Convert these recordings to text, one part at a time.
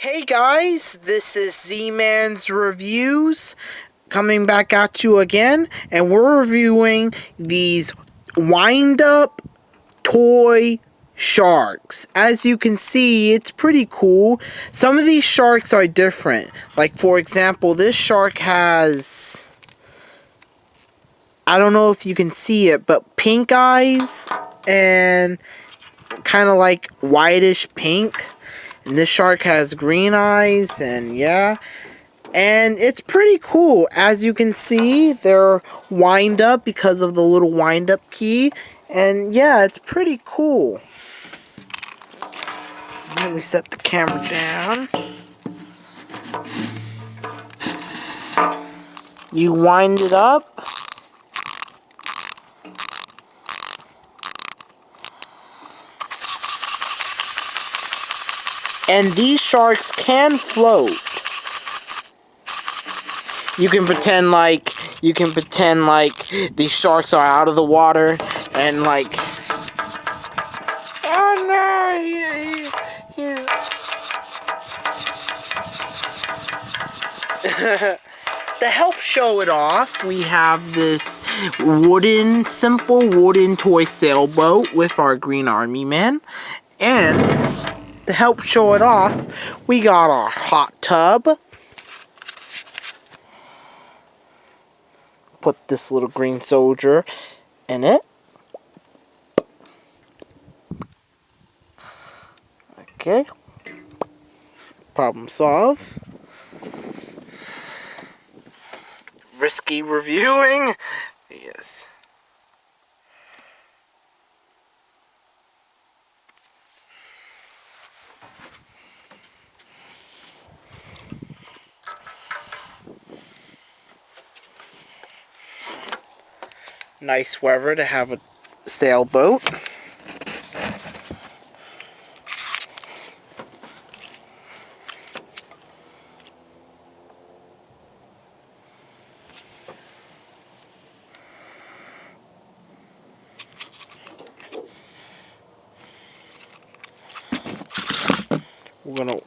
Hey guys, this is Z-Man's Reviews coming back at you again, and we're reviewing these wind-up toy sharks. As you can see, it's pretty cool. Some of these sharks are different. Like, for example, this shark has, I don't know if you can see it, but pink eyes and kind of like whitish pink. And this shark has green eyes, and yeah. And it's pretty cool. As you can see, they're wind up because of the little wind up key. And yeah, it's pretty cool. Let me set the camera down. You wind it up. And these sharks can float. You can pretend like these sharks are out of the water and like, oh no, he's to help show it off, we have this simple wooden toy sailboat with our green army man. And to help show it off, we got our hot tub. Put this little green soldier in it. Okay. Problem solved. Risky reviewing. Yes. Nice weather to have a sailboat. We're gonna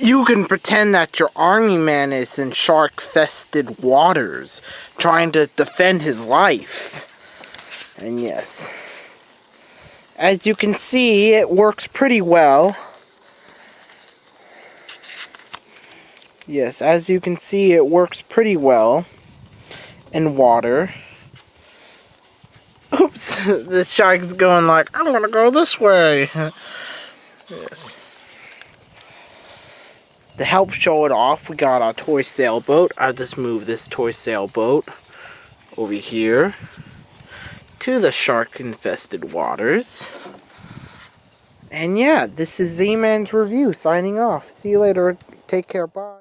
You can pretend that your army man is in shark-fested waters, trying to defend his life. And yes, as you can see, it works pretty well. Yes, as you can see, it works pretty well in water. Oops, the shark's going like, I'm gonna go this way. Yes. To help show it off, we got our toy sailboat. I'll just move this toy sailboat over here to the shark-infested waters. And yeah, this is Z-Man's Review signing off. See you later. Take care. Bye.